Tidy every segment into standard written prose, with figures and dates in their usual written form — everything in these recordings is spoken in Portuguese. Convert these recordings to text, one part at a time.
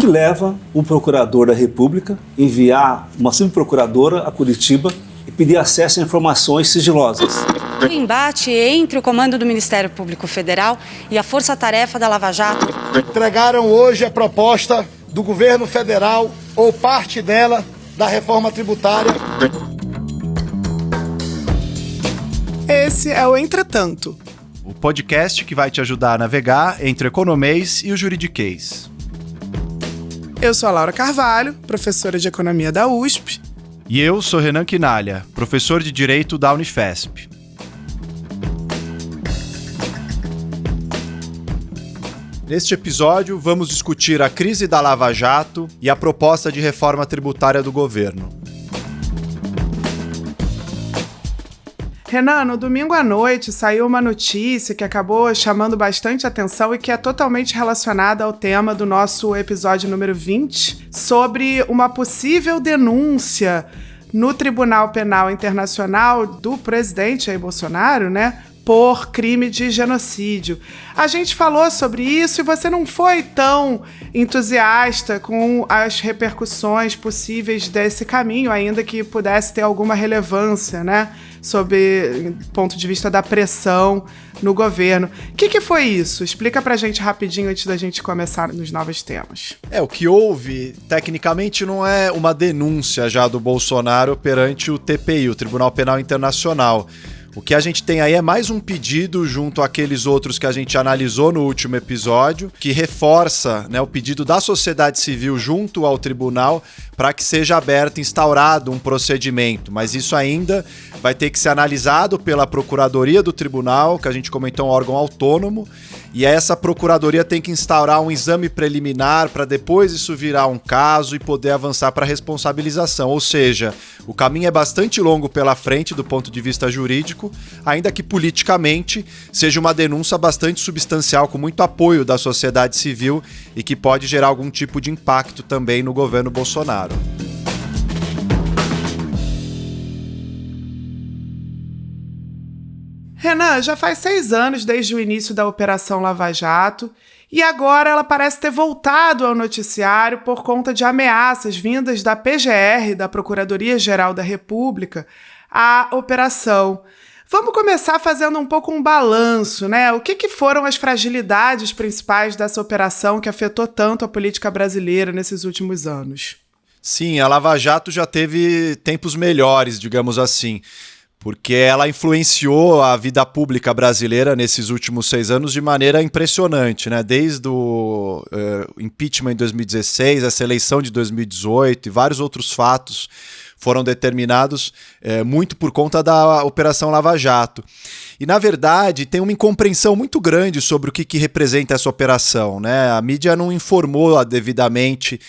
que leva o procurador da República a enviar uma subprocuradora a Curitiba e pedir acesso a informações sigilosas? O embate entre o comando do Ministério Público Federal e a força-tarefa da Lava Jato. Entregaram hoje a proposta do governo federal, ou parte dela, da reforma tributária. Esse é o Entretanto, o podcast que vai te ajudar a navegar entre o economês e o juridiquês. Eu sou a Laura Carvalho, professora de Economia da USP. E eu sou Renan Quinalha, professor de Direito da Unifesp. Neste episódio, vamos discutir a crise da Lava Jato e a proposta de reforma tributária do governo. Renan, no domingo à noite saiu uma notícia que acabou chamando bastante atenção e que é totalmente relacionada ao tema do nosso episódio número 20, sobre uma possível denúncia no Tribunal Penal Internacional do presidente Jair Bolsonaro, né, por crime de genocídio. A gente falou sobre isso e você não foi tão entusiasta com as repercussões possíveis desse caminho, ainda que pudesse ter alguma relevância, né, sob ponto de vista da pressão no governo. O que foi isso? Explica pra gente rapidinho antes da gente começar nos novos temas. O que houve, tecnicamente, não é uma denúncia já do Bolsonaro perante o TPI, o Tribunal Penal Internacional. O que a gente tem aí é mais um pedido junto àqueles outros que a gente analisou no último episódio, que reforça, né, o pedido da sociedade civil junto ao tribunal para que seja aberto, instaurado um procedimento. Mas isso ainda vai ter que ser analisado pela Procuradoria do Tribunal, que a gente comentou, é um órgão autônomo, e essa Procuradoria tem que instaurar um exame preliminar para depois isso virar um caso e poder avançar para a responsabilização. Ou seja, o caminho é bastante longo pela frente do ponto de vista jurídico, ainda que politicamente seja uma denúncia bastante substancial, com muito apoio da sociedade civil e que pode gerar algum tipo de impacto também no governo Bolsonaro. Renan, já faz 6 anos desde o início da Operação Lava Jato e agora ela parece ter voltado ao noticiário por conta de ameaças vindas da PGR, da Procuradoria-Geral da República, à operação. Vamos começar fazendo um pouco um balanço, né? O que foram as fragilidades principais dessa operação que afetou tanto a política brasileira nesses últimos anos? Sim, a Lava Jato já teve tempos melhores, digamos assim, porque ela influenciou a vida pública brasileira nesses últimos 6 anos de maneira impressionante, né? Desde o impeachment em 2016, essa eleição de 2018 e vários outros fatos foram determinados muito por conta da Operação Lava Jato. E, na verdade, tem uma incompreensão muito grande sobre o que representa essa operação, né? A mídia não informou devidamente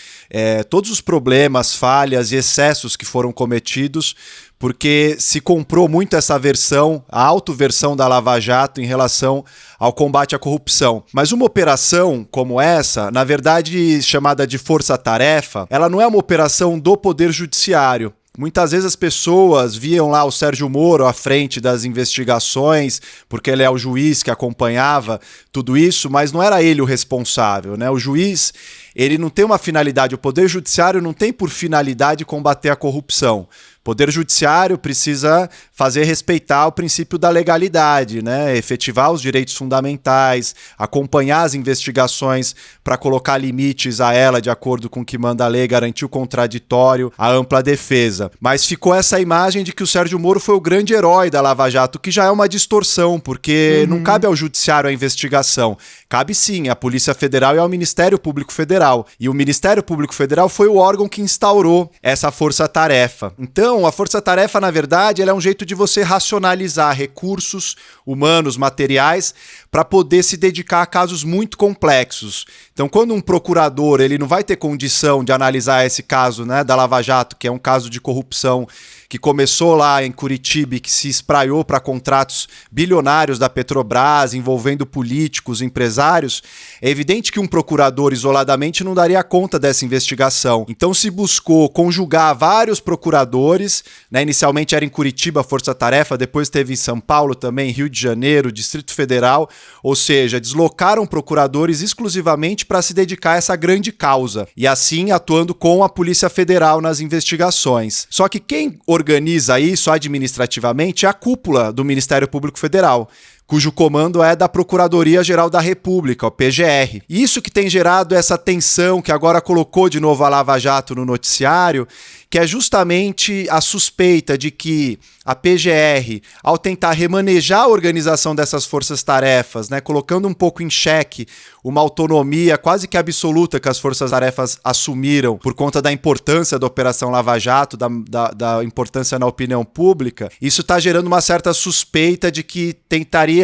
todos os problemas, falhas e excessos que foram cometidos, porque se comprou muito essa versão, a autoversão da Lava Jato em relação ao combate à corrupção. Mas uma operação como essa, na verdade chamada de força-tarefa, ela não é uma operação do Poder Judiciário. Muitas vezes as pessoas viam lá o Sérgio Moro à frente das investigações, porque ele é o juiz que acompanhava tudo isso, mas não era ele o responsável, né? O juiz, ele não tem uma finalidade, o Poder Judiciário não tem por finalidade combater a corrupção. O Poder Judiciário precisa fazer respeitar o princípio da legalidade, né? Efetivar os direitos fundamentais, acompanhar as investigações para colocar limites a ela de acordo com o que manda a lei, garantir o contraditório, a ampla defesa. Mas ficou essa imagem de que o Sérgio Moro foi o grande herói da Lava Jato, que já é uma distorção, porque não cabe ao Judiciário a investigação. Cabe sim à Polícia Federal e ao Ministério Público Federal. E o Ministério Público Federal foi o órgão que instaurou essa força-tarefa. Então, a força-tarefa, na verdade, ela é um jeito de você racionalizar recursos humanos, materiais, para poder se dedicar a casos muito complexos. Então, quando um procurador ele não vai ter condição de analisar esse caso, né, da Lava Jato, que é um caso de corrupção que começou lá em Curitiba e que se espraiou para contratos bilionários da Petrobras, envolvendo políticos, empresários, é evidente que um procurador isoladamente não daria conta dessa investigação. Então se buscou conjugar vários procuradores, né? Inicialmente era em Curitiba a Força Tarefa, depois teve em São Paulo também, Rio de Janeiro, Distrito Federal, ou seja, deslocaram procuradores exclusivamente para se dedicar a essa grande causa, e assim atuando com a Polícia Federal nas investigações. Só que quem organiza isso administrativamente é a cúpula do Ministério Público Federal, cujo comando é da Procuradoria-Geral da República, o PGR. Isso que tem gerado essa tensão que agora colocou de novo a Lava Jato no noticiário, que é justamente a suspeita de que a PGR, ao tentar remanejar a organização dessas forças-tarefas, né, colocando um pouco em xeque uma autonomia quase que absoluta que as forças-tarefas assumiram por conta da importância da Operação Lava Jato, da importância na opinião pública, isso está gerando uma certa suspeita de que tentaria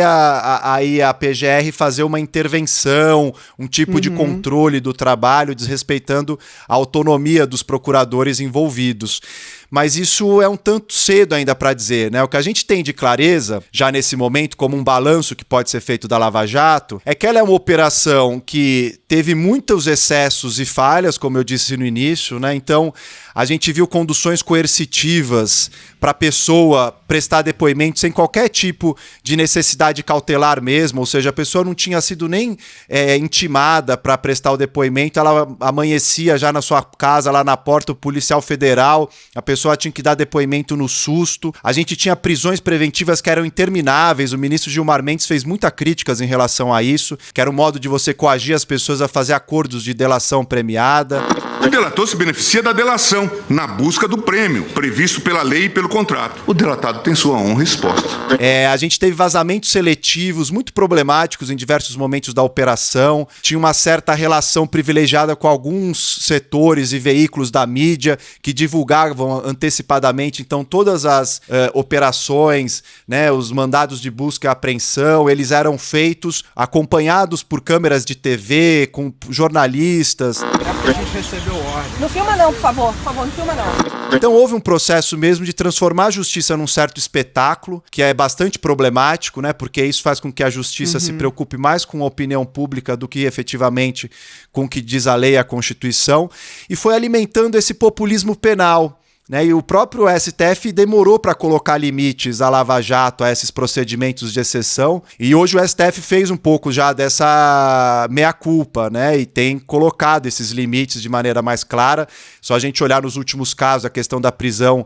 aí a PGR fazer uma intervenção, um tipo de controle do trabalho, desrespeitando a autonomia dos procuradores envolvidos. Mas isso é um tanto cedo ainda para dizer, né? O que a gente tem de clareza, já nesse momento, como um balanço que pode ser feito da Lava Jato, é que ela é uma operação que teve muitos excessos e falhas, como eu disse no início, né? Então, a gente viu conduções coercitivas para a pessoa prestar depoimento sem qualquer tipo de necessidade cautelar mesmo, ou seja, a pessoa não tinha sido nem intimada para prestar o depoimento, ela amanhecia já na sua casa, lá na porta, o policial federal, a pessoa tinha que dar depoimento no susto. A gente tinha prisões preventivas que eram intermináveis, o ministro Gilmar Mendes fez muitas críticas em relação a isso, que era um modo de você coagir as pessoas a fazer acordos de delação premiada. O delator se beneficia da delação na busca do prêmio previsto pela lei e pelo contrato. O delatado tem sua honra exposta. A gente teve vazamentos seletivos muito problemáticos em diversos momentos da operação. Tinha uma certa relação privilegiada com alguns setores e veículos da mídia que divulgavam antecipadamente. Então todas as operações, né, os mandados de busca e apreensão, eles eram feitos acompanhados por câmeras de TV, com jornalistas. A gente recebeu ordem. Não filma não, por favor. Por favor, não filma não. Então houve um processo mesmo de transformar a justiça num certo espetáculo, que é bastante problemático, né? Porque isso faz com que a justiça se preocupe mais com a opinião pública do que efetivamente com o que diz a lei e a Constituição, e foi alimentando esse populismo penal. Né, e o próprio STF demorou para colocar limites à Lava Jato, a esses procedimentos de exceção, e hoje o STF fez um pouco já dessa meia-culpa, né, e tem colocado esses limites de maneira mais clara. Só a gente olhar nos últimos casos, a questão da prisão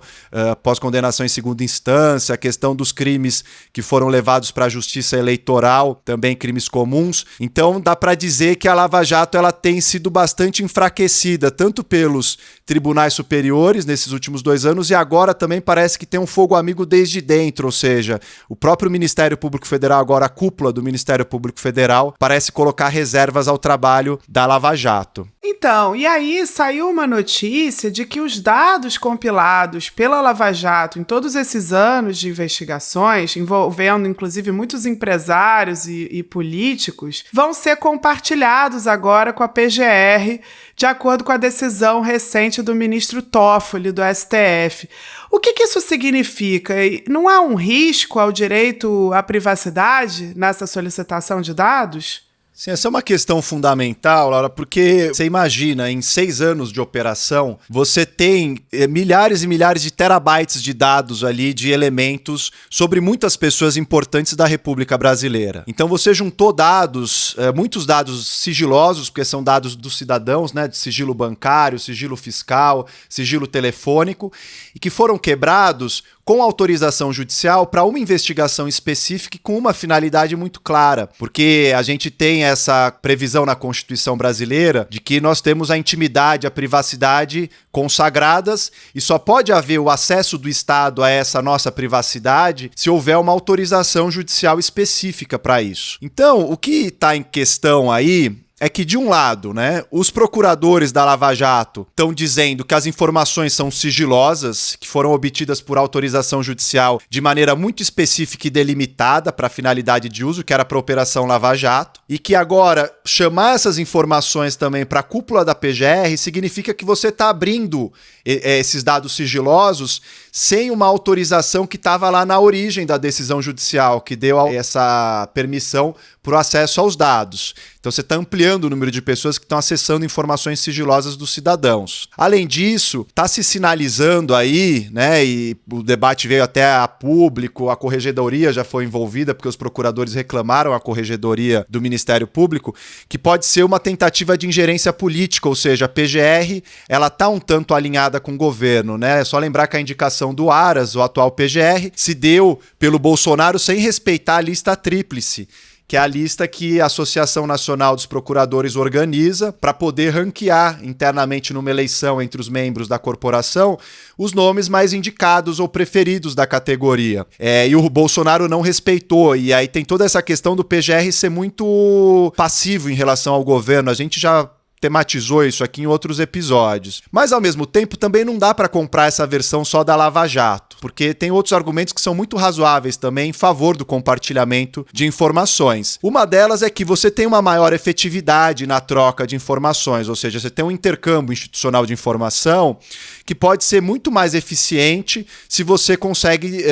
pós-condenação em segunda instância, a questão dos crimes que foram levados para a justiça eleitoral, também crimes comuns. Então dá para dizer que a Lava Jato ela tem sido bastante enfraquecida, tanto pelos tribunais superiores nesses últimos 2 anos, e agora também parece que tem um fogo amigo desde dentro, ou seja, o próprio Ministério Público Federal, agora a cúpula do Ministério Público Federal, parece colocar reservas ao trabalho da Lava Jato. Então, e aí saiu uma notícia de que os dados compilados pela Lava Jato em todos esses anos de investigações, envolvendo inclusive muitos empresários e políticos, vão ser compartilhados agora com a PGR, de acordo com a decisão recente do ministro Toffoli, do STF. O que isso significa? Não há um risco ao direito à privacidade nessa solicitação de dados? Sim, essa é uma questão fundamental, Laura, porque você imagina, em 6 anos de operação, você tem milhares e milhares de terabytes de dados ali, de elementos sobre muitas pessoas importantes da República Brasileira. Então você juntou dados, muitos dados sigilosos, porque são dados dos cidadãos, né, de sigilo bancário, sigilo fiscal, sigilo telefônico, e que foram quebrados com autorização judicial para uma investigação específica e com uma finalidade muito clara, porque a gente tem essa previsão na Constituição brasileira de que nós temos a intimidade, a privacidade consagradas, e só pode haver o acesso do Estado a essa nossa privacidade se houver uma autorização judicial específica para isso. Então, o que está em questão aí é que, de um lado, né, os procuradores da Lava Jato estão dizendo que as informações são sigilosas, que foram obtidas por autorização judicial de maneira muito específica e delimitada para a finalidade de uso, que era para a Operação Lava Jato, e que agora chamar essas informações também para a cúpula da PGR significa que você está abrindo esses dados sigilosos sem uma autorização que estava lá na origem da decisão judicial, que deu essa permissão para o acesso aos dados. Então você está ampliando o número de pessoas que estão acessando informações sigilosas dos cidadãos. Além disso, está se sinalizando aí, né, e o debate veio até a público, a Corregedoria já foi envolvida, porque os procuradores reclamaram a Corregedoria do Ministério Público, que pode ser uma tentativa de ingerência política, ou seja, a PGR ela está um tanto alinhada com o governo, né? É só lembrar que a indicação do Aras, o atual PGR, se deu pelo Bolsonaro sem respeitar a lista tríplice, que é a lista que a Associação Nacional dos Procuradores organiza para poder ranquear internamente numa eleição entre os membros da corporação os nomes mais indicados ou preferidos da categoria. E o Bolsonaro não respeitou, e aí tem toda essa questão do PGR ser muito passivo em relação ao governo. A gente já tematizou isso aqui em outros episódios. Mas, ao mesmo tempo, também não dá para comprar essa versão só da Lava Jato, porque tem outros argumentos que são muito razoáveis também em favor do compartilhamento de informações. Uma delas é que você tem uma maior efetividade na troca de informações, ou seja, você tem um intercâmbio institucional de informação que pode ser muito mais eficiente se você consegue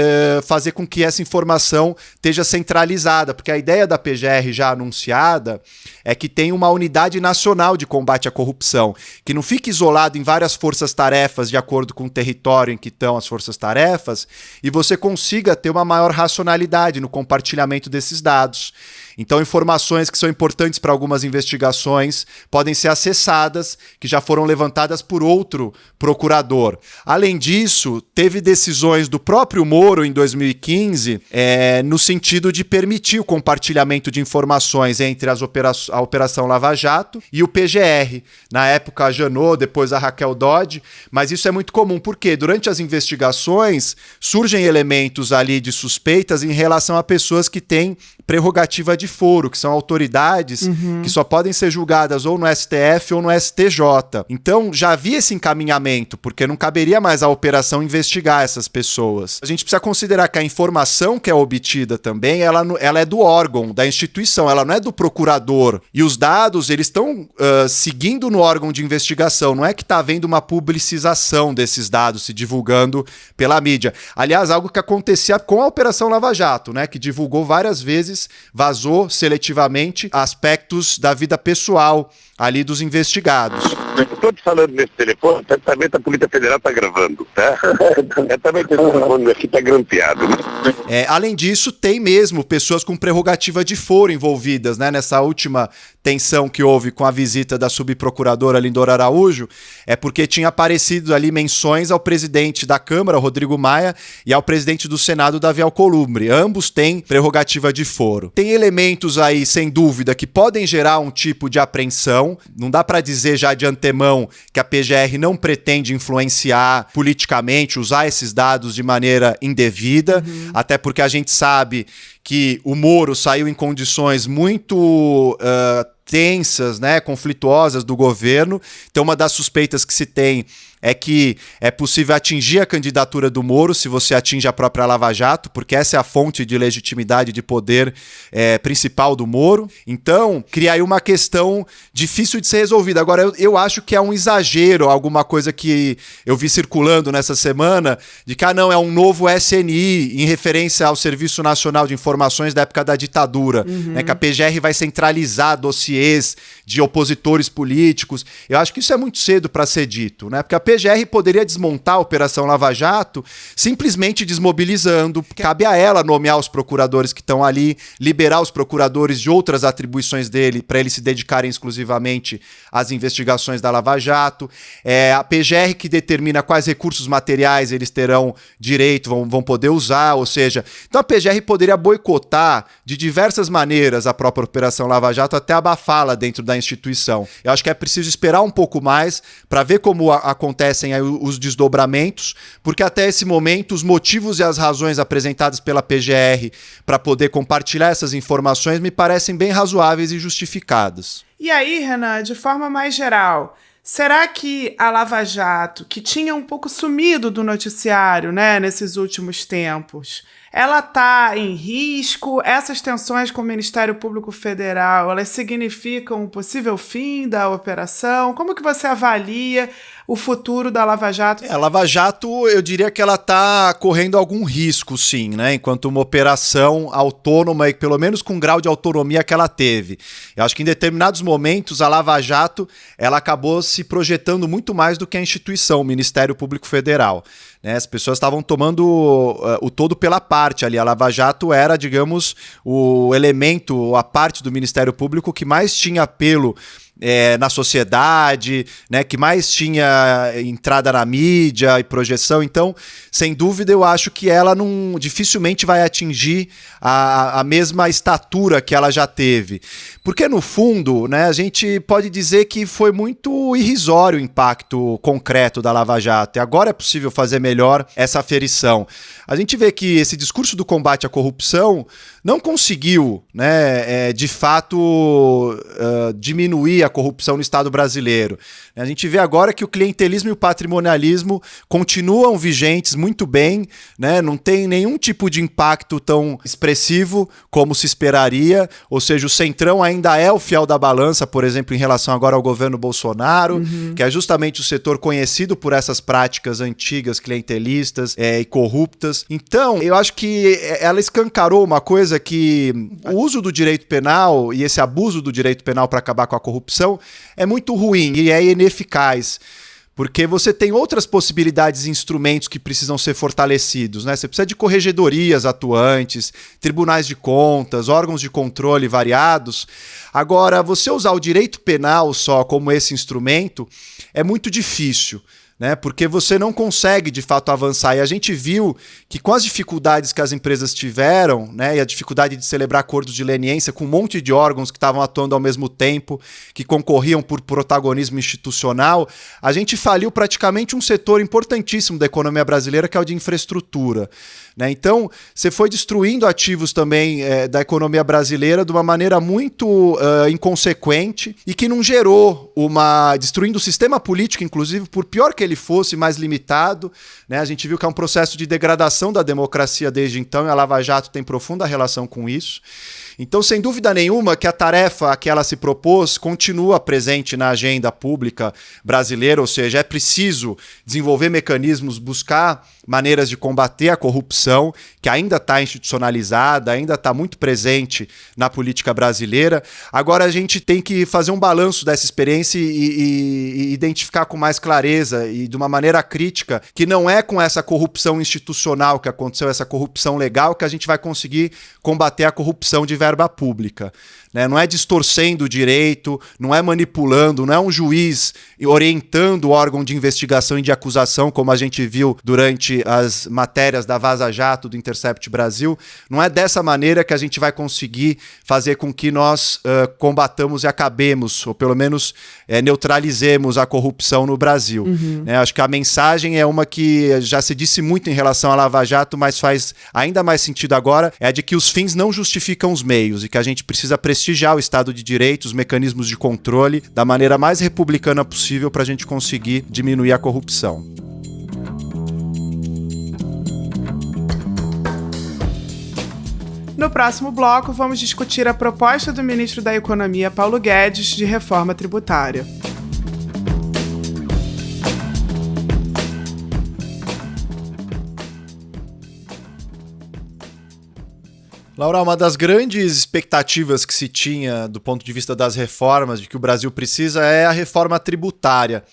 fazer com que essa informação esteja centralizada, porque a ideia da PGR já anunciada é que tem uma unidade nacional de combate à corrupção, que não fique isolado em várias forças-tarefas de acordo com o território em que estão as forças-tarefas, e você consiga ter uma maior racionalidade no compartilhamento desses dados. Então, informações que são importantes para algumas investigações podem ser acessadas, que já foram levantadas por outro procurador. Além disso, teve decisões do próprio Moro em 2015 no sentido de permitir o compartilhamento de informações entre a Operação Lava Jato e o PGR. Na época, a Janot, depois a Raquel Dodge, mas isso é muito comum, porque durante as investigações surgem elementos ali de suspeitas em relação a pessoas que têm prerrogativa de foro, que são autoridades que só podem ser julgadas ou no STF ou no STJ. Então, já havia esse encaminhamento, porque não caberia mais à operação investigar essas pessoas. A gente precisa considerar que a informação que é obtida também, ela é do órgão, da instituição, ela não é do procurador. E os dados, eles estão seguindo no órgão de investigação, não é que está havendo uma publicização desses dados se divulgando pela mídia. Aliás, algo que acontecia com a Operação Lava Jato, né, que divulgou várias vezes, vazou seletivamente aspectos da vida pessoal ali dos investigados. Estou te falando nesse telefone, certamente a Polícia Federal está gravando, tá? Certamente esse telefone aqui está grampeado. Além disso, tem mesmo pessoas com prerrogativa de foro envolvidas, né? Nessa última tensão que houve com a visita da subprocuradora Lindora Araújo, é porque tinha aparecido ali menções ao presidente da Câmara, Rodrigo Maia, e ao presidente do Senado, Davi Alcolumbre. Ambos têm prerrogativa de foro. Tem elementos aí, sem dúvida, que podem gerar um tipo de apreensão. Não dá para dizer já de antemão que a PGR não pretende influenciar politicamente, usar esses dados de maneira indevida, até porque a gente sabe que o Moro saiu em condições muito tensas, né, conflituosas do governo. Então, uma das suspeitas que se tem é que é possível atingir a candidatura do Moro se você atinge a própria Lava Jato, porque essa é a fonte de legitimidade de poder principal do Moro. Então, cria aí uma questão difícil de ser resolvida. Agora, eu acho que é um exagero, alguma coisa que eu vi circulando nessa semana, de que, não, é um novo SNI, em referência ao Serviço Nacional de Informações da época da ditadura, né, que a PGR vai centralizar dossiês de opositores políticos. Eu acho que isso é muito cedo para ser dito, né, porque a PGR poderia desmontar a Operação Lava Jato simplesmente desmobilizando. Cabe a ela nomear os procuradores que estão ali, liberar os procuradores de outras atribuições dele para eles se dedicarem exclusivamente às investigações da Lava Jato. A PGR que determina quais recursos materiais eles terão direito, vão poder usar, ou seja, então a PGR poderia boicotar de diversas maneiras a própria Operação Lava Jato, até abafá-la dentro da instituição. Eu acho que é preciso esperar um pouco mais para ver como acontecem aí os desdobramentos, porque até esse momento os motivos e as razões apresentadas pela PGR para poder compartilhar essas informações me parecem bem razoáveis e justificadas. E aí, Renan, de forma mais geral, será que a Lava Jato, que tinha um pouco sumido do noticiário, né, nesses últimos tempos, ela está em risco? Essas tensões com o Ministério Público Federal, elas significam um possível fim da operação? Como que você avalia o futuro da Lava Jato? A Lava Jato, eu diria que ela está correndo algum risco, sim, né? Enquanto uma operação autônoma e pelo menos com o grau de autonomia que ela teve. Eu acho que em determinados momentos a Lava Jato ela acabou se projetando muito mais do que a instituição, o Ministério Público Federal. Né? As pessoas estavam tomando o todo pela parte ali. A Lava Jato era, digamos, o elemento, a parte do Ministério Público que mais tinha apelo na sociedade, né, que mais tinha entrada na mídia e projeção. Então, sem dúvida, eu acho que ela dificilmente vai atingir a mesma estatura que ela já teve. Porque, no fundo, né, a gente pode dizer que foi muito irrisório o impacto concreto da Lava Jato. E agora é possível fazer melhor essa aferição. A gente vê que esse discurso do combate à corrupção não conseguiu, né, de fato, diminuir a corrupção no Estado brasileiro. A gente vê agora que o clientelismo e o patrimonialismo continuam vigentes muito bem, né, não tem nenhum tipo de impacto tão expressivo como se esperaria, ou seja, o Centrão ainda é o fiel da balança, por exemplo, em relação agora ao governo Bolsonaro, que é justamente o setor conhecido por essas práticas antigas, clientelistas e corruptas. Então, eu acho que ela escancarou uma coisa que o uso do direito penal e esse abuso do direito penal para acabar com a corrupção é muito ruim e é ineficaz. Porque você tem outras possibilidades e instrumentos que precisam ser fortalecidos, né? Você precisa de corregedorias atuantes, tribunais de contas, órgãos de controle variados. Agora, você usar o direito penal só como esse instrumento é muito difícil, né? Porque você não consegue, de fato, avançar. E a gente viu que com as dificuldades que as empresas tiveram, né, e a dificuldade de celebrar acordos de leniência com um monte de órgãos que estavam atuando ao mesmo tempo, que concorriam por protagonismo institucional, a gente faliu praticamente um setor importantíssimo da economia brasileira, que é o de infraestrutura. Né? Então, você foi destruindo ativos também da economia brasileira de uma maneira muito inconsequente e que não gerou destruindo o sistema político, inclusive, por pior que ele fosse, mais limitado. Né? A gente viu que é um processo de degradação da democracia desde então, e a Lava Jato tem profunda relação com isso. Então, sem dúvida nenhuma, que a tarefa a que ela se propôs continua presente na agenda pública brasileira, ou seja, é preciso desenvolver mecanismos, buscar maneiras de combater a corrupção, que ainda está institucionalizada, ainda está muito presente na política brasileira. Agora a gente tem que fazer um balanço dessa experiência e identificar com mais clareza e de uma maneira crítica que não é com essa corrupção institucional que aconteceu, essa corrupção legal, que a gente vai conseguir combater a corrupção de verba pública. Né? Não é distorcendo o direito, não é manipulando, não é um juiz orientando o órgão de investigação e de acusação, como a gente viu durante as matérias da Vaza Jato, do Intercept Brasil. Não é dessa maneira que a gente vai conseguir fazer com que nós combatamos e acabemos, ou pelo menos neutralizemos a corrupção no Brasil. Né? Acho que a mensagem é uma que já se disse muito em relação à Lava Jato, mas faz ainda mais sentido agora, é a de que os fins não justificam os meios e que a gente precisa prestigiar o Estado de Direito, os mecanismos de controle, da maneira mais republicana possível para a gente conseguir diminuir a corrupção. No próximo bloco, vamos discutir a proposta do ministro da Economia, Paulo Guedes, de reforma tributária. Laura, uma das grandes expectativas que se tinha do ponto de vista das reformas, de que o Brasil precisa, é a reforma tributária.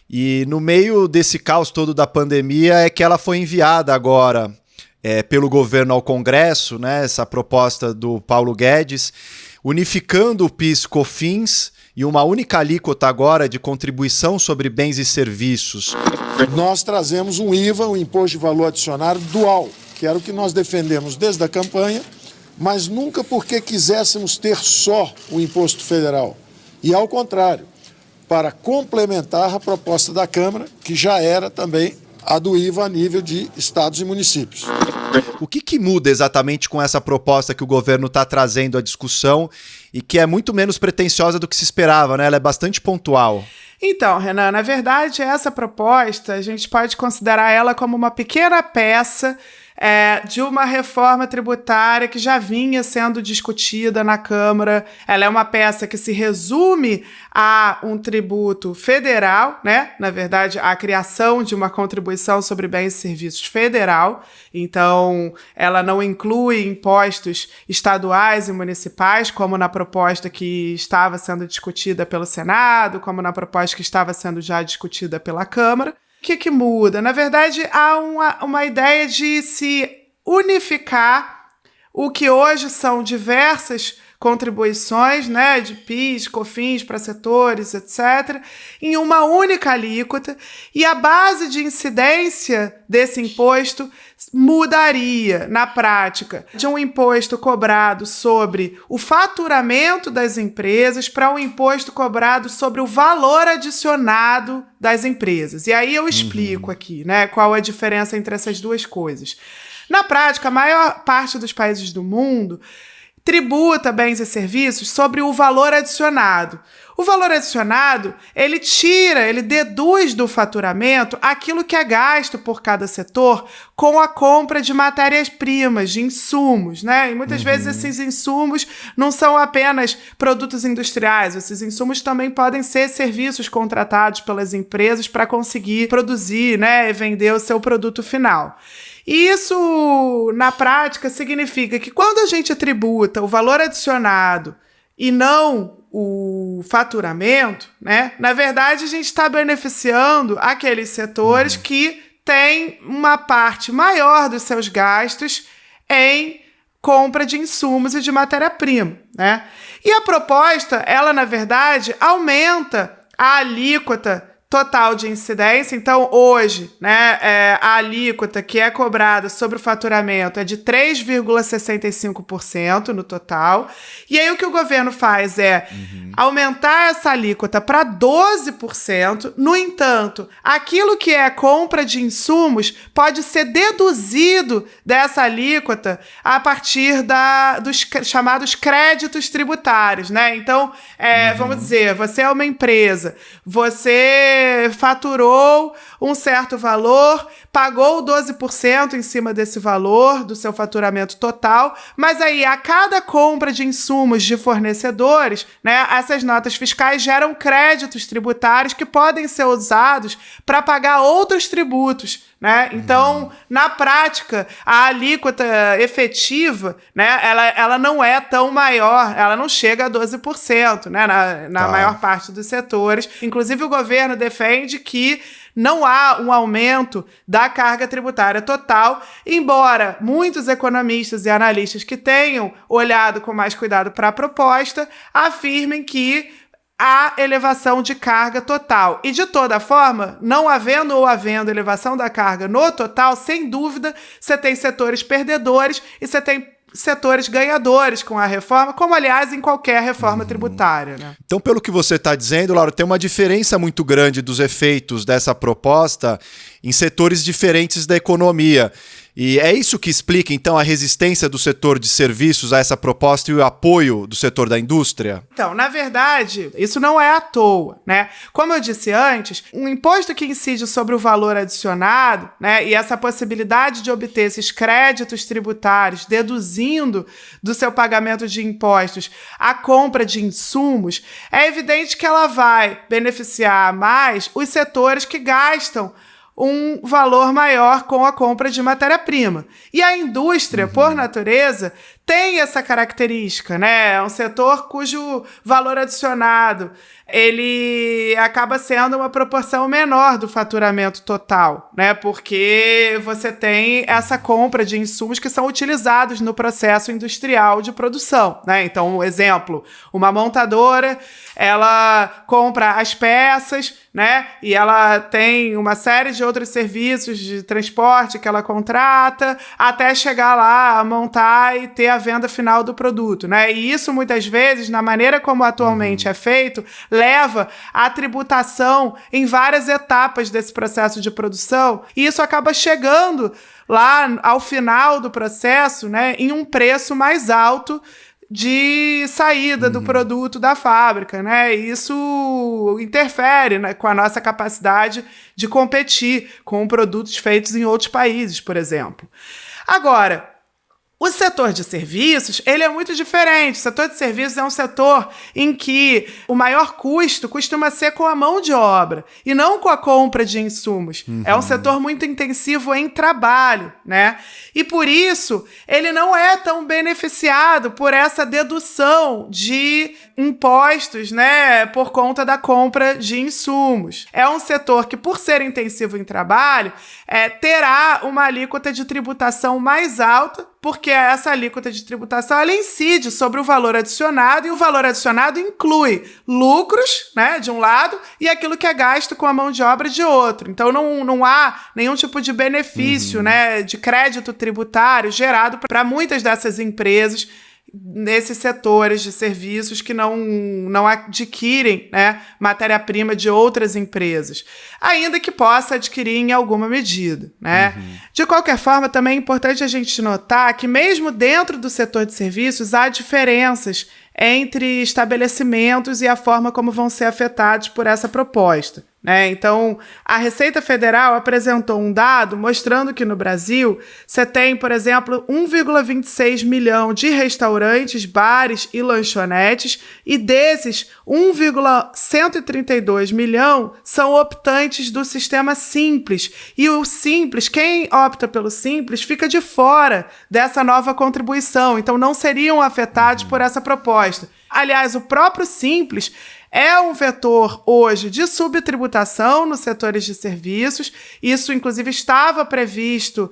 E no meio desse caos todo da pandemia é que ela foi enviada agora pelo governo ao Congresso, né, essa proposta do Paulo Guedes, unificando o PIS/COFINS e uma única alíquota agora de contribuição sobre bens e serviços. Nós trazemos um IVA, um Imposto de Valor Adicionado dual, que era o que nós defendemos desde a campanha, mas nunca porque quiséssemos ter só o imposto federal. E ao contrário, para complementar a proposta da Câmara, que já era também a do IVA a nível de estados e municípios. O que muda exatamente com essa proposta que o governo está trazendo à discussão e que é muito menos pretensiosa do que se esperava, né? Ela é bastante pontual. Então, Renan, na verdade, essa proposta, a gente pode considerar ela como uma pequena peça de uma reforma tributária que já vinha sendo discutida na Câmara. Ela é uma peça que se resume a um tributo federal, né? Na verdade, a criação de uma contribuição sobre bens e serviços federal. Então, ela não inclui impostos estaduais e municipais, como na proposta que estava sendo discutida pelo Senado, como na proposta que estava sendo já discutida pela Câmara. O que muda? Na verdade, há uma ideia de se unificar o que hoje são diversas contribuições, né, de PIS, COFINS para setores, etc., em uma única alíquota, e a base de incidência desse imposto mudaria, na prática, de um imposto cobrado sobre o faturamento das empresas para um imposto cobrado sobre o valor adicionado das empresas. E aí eu explico aqui, né, qual é a diferença entre essas duas coisas. Na prática, a maior parte dos países do mundo tributa bens e serviços sobre o valor adicionado. O valor adicionado, ele deduz do faturamento aquilo que é gasto por cada setor com a compra de matérias-primas, de insumos, né? E muitas vezes esses insumos não são apenas produtos industriais, esses insumos também podem ser serviços contratados pelas empresas para conseguir produzir, né, e vender o seu produto final. E isso, na prática, significa que quando a gente tributa o valor adicionado e não o faturamento, né, na verdade, a gente está beneficiando aqueles setores que têm uma parte maior dos seus gastos em compra de insumos e de matéria-prima, né? E a proposta, ela, na verdade, aumenta a alíquota total de incidência. Então, hoje, né, a alíquota que é cobrada sobre o faturamento é de 3,65% no total. E aí o que o governo faz é aumentar essa alíquota para 12%. No entanto, aquilo que é compra de insumos pode ser deduzido dessa alíquota a partir dos chamados créditos tributários, né? Então, vamos dizer, você é uma empresa, você faturou um certo valor, pagou 12% em cima desse valor do seu faturamento total, mas aí a cada compra de insumos de fornecedores, né, essas notas fiscais geram créditos tributários que podem ser usados para pagar outros tributos, né? Então, na prática, a alíquota efetiva, né, ela não é tão maior, ela não chega a 12%, né, na maior parte dos setores. Inclusive, o governo defende que não há um aumento da carga tributária total, embora muitos economistas e analistas que tenham olhado com mais cuidado para a proposta afirmem que há elevação de carga total. E, de toda forma, não havendo ou havendo elevação da carga no total, sem dúvida, você tem setores perdedores e você tem setores ganhadores com a reforma, como, aliás, em qualquer reforma tributária, né? Então, pelo que você está dizendo, Laura, tem uma diferença muito grande dos efeitos dessa proposta em setores diferentes da economia. E é isso que explica, então, a resistência do setor de serviços a essa proposta e o apoio do setor da indústria? Então, na verdade, isso não é à toa, né? Como eu disse antes, um imposto que incide sobre o valor adicionado, né, e essa possibilidade de obter esses créditos tributários deduzindo do seu pagamento de impostos a compra de insumos, é evidente que ela vai beneficiar mais os setores que gastam um valor maior com a compra de matéria-prima. E a indústria, por natureza, tem essa característica, né? É um setor cujo valor adicionado ele acaba sendo uma proporção menor do faturamento total, né? Porque você tem essa compra de insumos que são utilizados no processo industrial de produção, né? Então, um exemplo, uma montadora, ela compra as peças, né? E ela tem uma série de outros serviços de transporte que ela contrata até chegar lá a montar e ter a venda final do produto, né? E isso, muitas vezes, na maneira como atualmente é feito, leva à tributação em várias etapas desse processo de produção, e isso acaba chegando lá ao final do processo, né, em um preço mais alto de saída do produto da fábrica, né? E isso interfere, né, com a nossa capacidade de competir com produtos feitos em outros países, por exemplo. Agora, o setor de serviços, ele é muito diferente. O setor de serviços é um setor em que o maior custo costuma ser com a mão de obra e não com a compra de insumos. É um setor muito intensivo em trabalho, né? E por isso, ele não é tão beneficiado por essa dedução de impostos, né, por conta da compra de insumos. É um setor que, por ser intensivo em trabalho, terá uma alíquota de tributação mais alta, porque essa alíquota de tributação ela incide sobre o valor adicionado, e o valor adicionado inclui lucros, né, de um lado, e aquilo que é gasto com a mão de obra de outro. Então não há nenhum tipo de benefício, né, de crédito tributário gerado para muitas dessas empresas nesses setores de serviços que não adquirem, né, matéria-prima de outras empresas, ainda que possa adquirir em alguma medida, né? De qualquer forma, também é importante a gente notar que mesmo dentro do setor de serviços há diferenças entre estabelecimentos e a forma como vão ser afetados por essa proposta, né? Então, a Receita Federal apresentou um dado mostrando que no Brasil você tem, por exemplo, 1,26 milhão de restaurantes, bares e lanchonetes, e desses 1,132 milhão são optantes do sistema Simples. E o Simples, quem opta pelo Simples, fica de fora dessa nova contribuição, então não seriam afetados por essa proposta. Aliás, o próprio Simples é um vetor hoje de subtributação nos setores de serviços. Isso, inclusive, estava previsto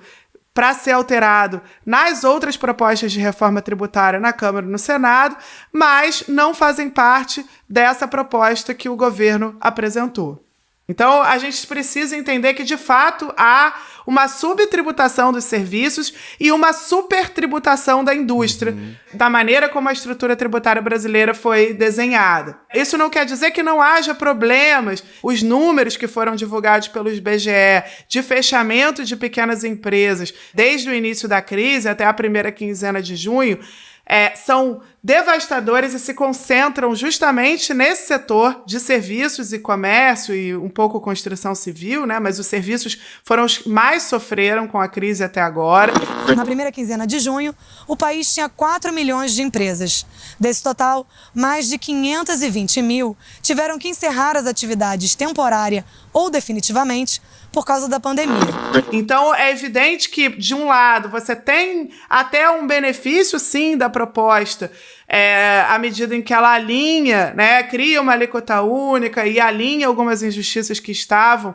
para ser alterado nas outras propostas de reforma tributária na Câmara e no Senado, mas não fazem parte dessa proposta que o governo apresentou. Então, a gente precisa entender que, de fato, há uma subtributação dos serviços e uma supertributação da indústria, da maneira como a estrutura tributária brasileira foi desenhada. Isso não quer dizer que não haja problemas. Os números que foram divulgados pelos IBGE de fechamento de pequenas empresas desde o início da crise até a primeira quinzena de junho são devastadores e se concentram justamente nesse setor de serviços e comércio e um pouco construção civil, né? Mas os serviços foram os que mais sofreram com a crise até agora. Na primeira quinzena de junho, o país tinha 4 milhões de empresas. Desse total, mais de 520 mil tiveram que encerrar as atividades temporária ou definitivamente por causa da pandemia. Então, é evidente que, de um lado, você tem até um benefício, sim, da proposta, à medida em que ela alinha, né, cria uma alíquota única e alinha algumas injustiças que estavam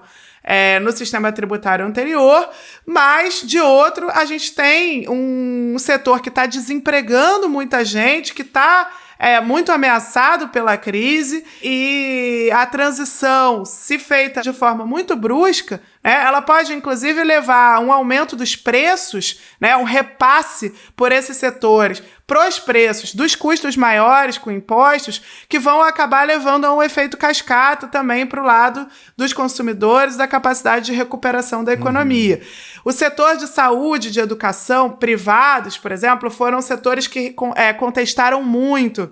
no sistema tributário anterior, mas, de outro, a gente tem um setor que está desempregando muita gente, que está muito ameaçado pela crise, e a transição, se feita de forma muito brusca, ela pode, inclusive, levar a um aumento dos preços, né, um repasse por esses setores para os preços dos custos maiores com impostos, que vão acabar levando a um efeito cascata também para o lado dos consumidores, da capacidade de recuperação da economia. O setor de saúde, de educação, privados, por exemplo, foram setores que contestaram muito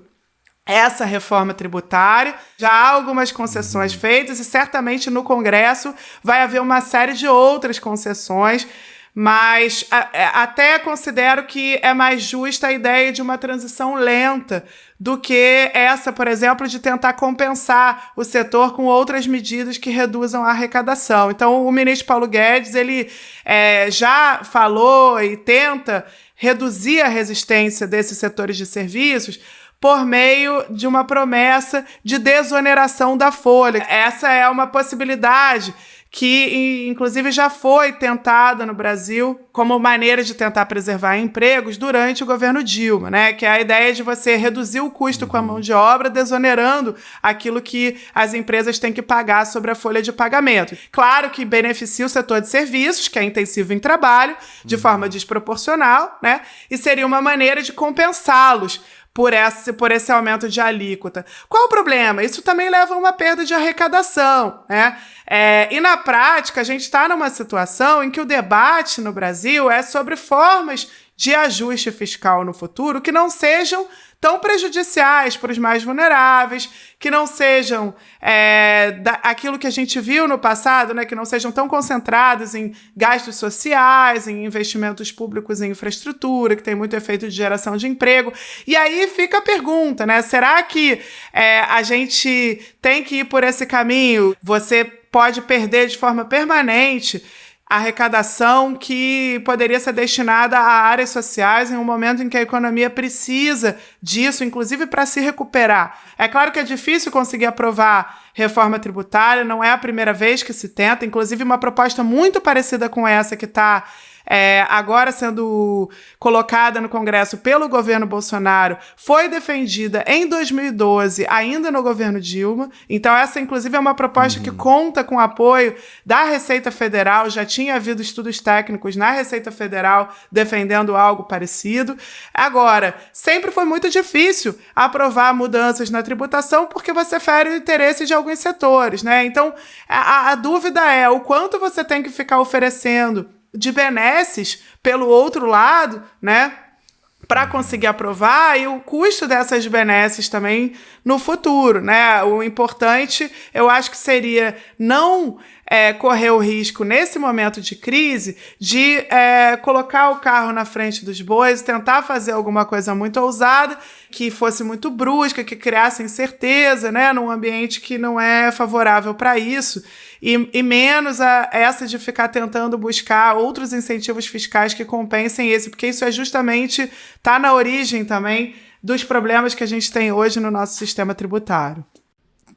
essa reforma tributária. Já há algumas concessões feitas e certamente no Congresso vai haver uma série de outras concessões, mas até considero que é mais justa a ideia de uma transição lenta do que essa, por exemplo, de tentar compensar o setor com outras medidas que reduzam a arrecadação. Então, o ministro Paulo Guedes, ele já falou e tenta reduzir a resistência desses setores de serviços por meio de uma promessa de desoneração da folha. Essa é uma possibilidade que, inclusive, já foi tentada no Brasil como maneira de tentar preservar empregos durante o governo Dilma, né? Que é a ideia de você reduzir o custo com a mão de obra, desonerando aquilo que as empresas têm que pagar sobre a folha de pagamento. Claro que beneficia o setor de serviços, que é intensivo em trabalho, de forma desproporcional, né? E seria uma maneira de compensá-los por esse aumento de alíquota. Qual o problema? Isso também leva a uma perda de arrecadação, né? E na prática, a gente está numa situação em que o debate no Brasil é sobre formas de ajuste fiscal no futuro que não sejam tão prejudiciais para os mais vulneráveis, que não sejam aquilo que a gente viu no passado, né, que não sejam tão concentrados em gastos sociais, em investimentos públicos em infraestrutura, que tem muito efeito de geração de emprego. E aí fica a pergunta, né, será que a gente tem que ir por esse caminho? Você pode perder de forma permanente a arrecadação que poderia ser destinada a áreas sociais em um momento em que a economia precisa disso, inclusive para se recuperar. É claro que é difícil conseguir aprovar reforma tributária, não é a primeira vez que se tenta, inclusive uma proposta muito parecida com essa que está agora sendo colocada no Congresso pelo governo Bolsonaro, foi defendida em 2012, ainda no governo Dilma. Então essa, inclusive, é uma proposta que conta com o apoio da Receita Federal. Já tinha havido estudos técnicos na Receita Federal defendendo algo parecido. Agora, sempre foi muito difícil aprovar mudanças na tributação porque você fere o interesse de alguns setores, né? Então, a dúvida é o quanto você tem que ficar oferecendo de benesses pelo outro lado, né, para conseguir aprovar, e o custo dessas benesses também no futuro, né? O importante, eu acho que seria não correr o risco, nesse momento de crise, de colocar o carro na frente dos bois, tentar fazer alguma coisa muito ousada, que fosse muito brusca, que criasse incerteza, né, num ambiente que não é favorável para isso, e menos essa de ficar tentando buscar outros incentivos fiscais que compensem esse, porque isso justamente está na origem também dos problemas que a gente tem hoje no nosso sistema tributário.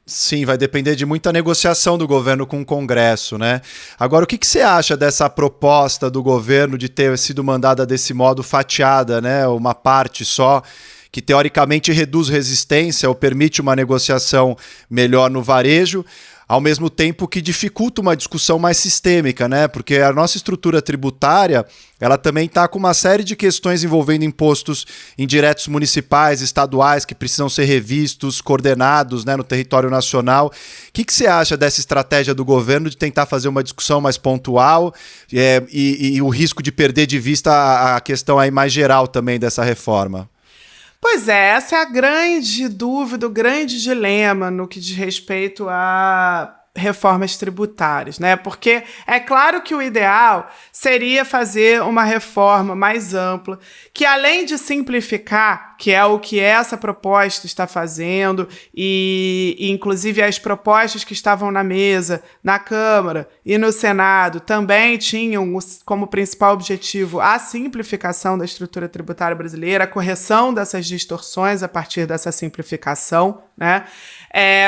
Sim, vai depender de muita negociação do governo com o Congresso, né? Agora, o que você acha dessa proposta do governo de ter sido mandada desse modo fatiada, né? Uma parte só, que teoricamente reduz resistência ou permite uma negociação melhor no varejo, ao mesmo tempo que dificulta uma discussão mais sistêmica, né? Porque a nossa estrutura tributária, ela também está com uma série de questões envolvendo impostos indiretos municipais, estaduais, que precisam ser revistos, coordenados, né, no território nacional. O que você acha dessa estratégia do governo de tentar fazer uma discussão mais pontual e o risco de perder de vista a questão aí mais geral também dessa reforma? Pois é, essa é a grande dúvida, o grande dilema no que diz respeito a reformas tributárias, né? Porque é claro que o ideal seria fazer uma reforma mais ampla, que além de simplificar, que é o que essa proposta está fazendo, e inclusive as propostas que estavam na mesa, na Câmara e no Senado, também tinham como principal objetivo a simplificação da estrutura tributária brasileira, a correção dessas distorções a partir dessa simplificação, né?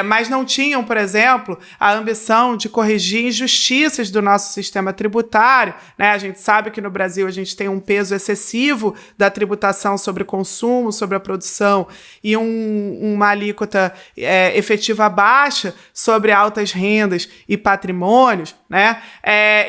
Mas não tinham, por exemplo, a ambição de corrigir injustiças do nosso sistema tributário, né? A gente sabe que no Brasil a gente tem um peso excessivo da tributação sobre consumo, sobre a produção, e uma alíquota efetiva baixa sobre altas rendas e patrimônios, né?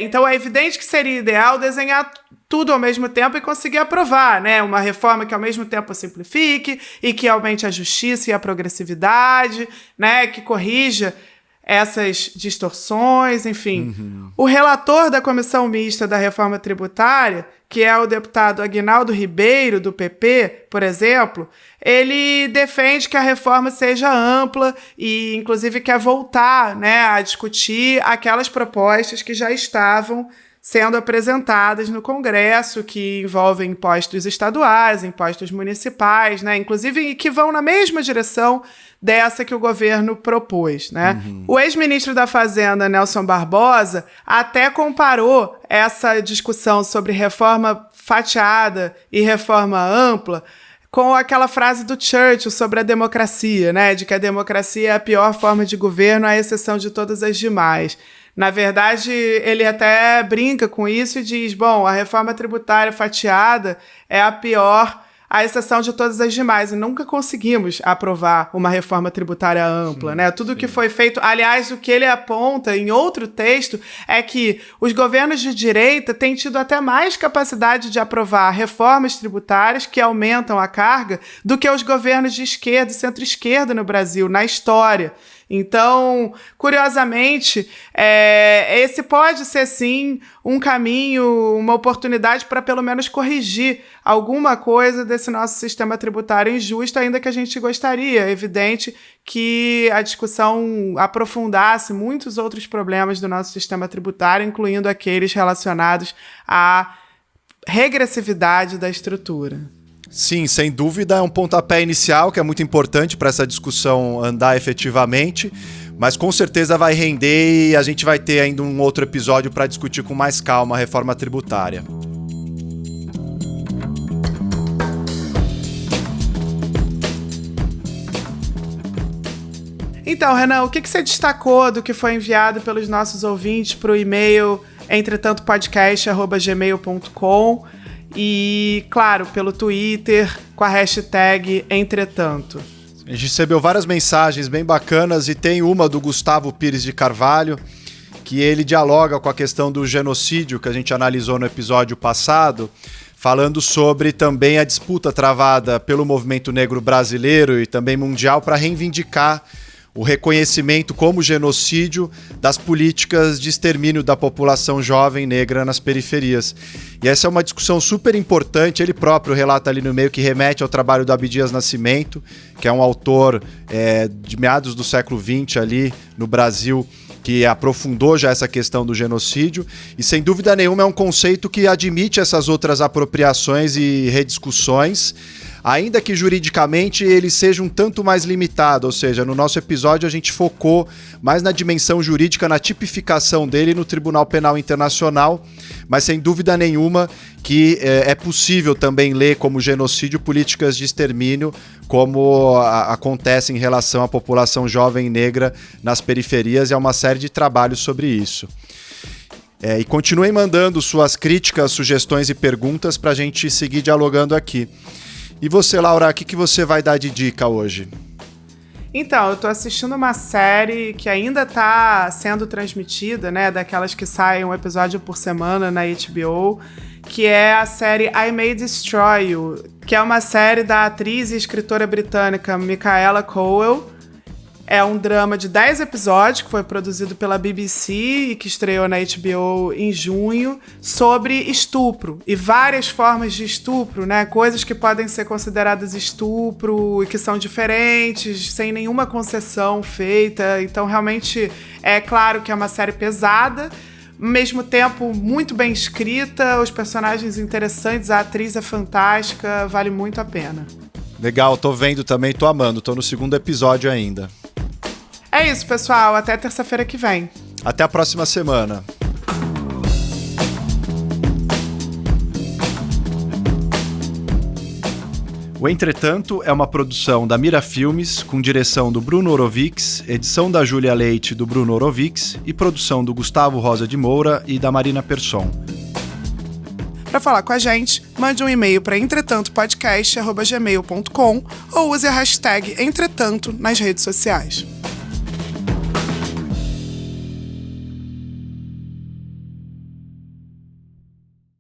Então é evidente que seria ideal desenhar tudo ao mesmo tempo e conseguir aprovar, né? Uma reforma que ao mesmo tempo simplifique e que aumente a justiça e a progressividade, né? Que corrija essas distorções, enfim. O relator da Comissão Mista da Reforma Tributária, que é o deputado Aguinaldo Ribeiro, do PP, por exemplo, ele defende que a reforma seja ampla e, inclusive, quer voltar, né, a discutir aquelas propostas que já estavam sendo apresentadas no Congresso, que envolvem impostos estaduais, impostos municipais, né? Inclusive que vão na mesma direção dessa que o governo propôs, né? O ex-ministro da Fazenda, Nelson Barbosa, até comparou essa discussão sobre reforma fatiada e reforma ampla com aquela frase do Churchill sobre a democracia, né? De que a democracia é a pior forma de governo, à exceção de todas as demais. Na verdade, ele até brinca com isso e diz, bom, a reforma tributária fatiada é a pior, à exceção de todas as demais, e nunca conseguimos aprovar uma reforma tributária ampla, né? Tudo que foi feito, aliás, o que ele aponta em outro texto é que os governos de direita têm tido até mais capacidade de aprovar reformas tributárias que aumentam a carga do que os governos de esquerda e centro-esquerda no Brasil, na história. Então, curiosamente, esse pode ser, sim, um caminho, uma oportunidade para pelo menos corrigir alguma coisa desse nosso sistema tributário injusto, ainda que a gente gostaria. É evidente que a discussão aprofundasse muitos outros problemas do nosso sistema tributário, incluindo aqueles relacionados à regressividade da estrutura. Sim, sem dúvida é um pontapé inicial que é muito importante para essa discussão andar efetivamente, mas com certeza vai render e a gente vai ter ainda um outro episódio para discutir com mais calma a reforma tributária. Então, Renan, o que você destacou do que foi enviado pelos nossos ouvintes para o e-mail entretantopodcast@gmail.com e, claro, pelo Twitter com a hashtag Entretanto? A gente recebeu várias mensagens bem bacanas e tem uma do Gustavo Pires de Carvalho, que ele dialoga com a questão do genocídio que a gente analisou no episódio passado, falando sobre também a disputa travada pelo movimento negro brasileiro e também mundial para reivindicar o reconhecimento como genocídio das políticas de extermínio da população jovem negra nas periferias. E essa é uma discussão super importante, ele próprio relata ali no meio que remete ao trabalho do Abdias Nascimento, que é um autor de meados do século XX ali no Brasil, que aprofundou já essa questão do genocídio, e sem dúvida nenhuma é um conceito que admite essas outras apropriações e rediscussões, ainda que juridicamente ele seja um tanto mais limitado, ou seja, no nosso episódio a gente focou mais na dimensão jurídica, na tipificação dele no Tribunal Penal Internacional, mas sem dúvida nenhuma que é possível também ler como genocídio políticas de extermínio, como acontece em relação à população jovem negra nas periferias, e há uma série de trabalhos sobre isso. E continuem mandando suas críticas, sugestões e perguntas para a gente seguir dialogando aqui. E você, Laura, o que você vai dar de dica hoje? Então, eu tô assistindo uma série que ainda tá sendo transmitida, né? Daquelas que saem um episódio por semana na HBO, que é a série I May Destroy You, que é uma série da atriz e escritora britânica Michaela Coel. É um drama de 10 episódios que foi produzido pela BBC e que estreou na HBO em junho, sobre estupro e várias formas de estupro, né? Coisas que podem ser consideradas estupro e que são diferentes, sem nenhuma concessão feita. Então, realmente, é claro que é uma série pesada, ao mesmo tempo muito bem escrita, os personagens interessantes, a atriz é fantástica, vale muito a pena. Legal, tô vendo também, tô amando, tô no 2º episódio ainda. É isso, pessoal. Até terça-feira que vem. Até a próxima semana. O Entretanto é uma produção da Mira Filmes, com direção do Bruno Orovics, edição da Júlia Leite do Bruno Orovics e produção do Gustavo Rosa de Moura e da Marina Persson. Para falar com a gente, mande um e-mail para entretantopodcast@gmail.com ou use a hashtag Entretanto nas redes sociais.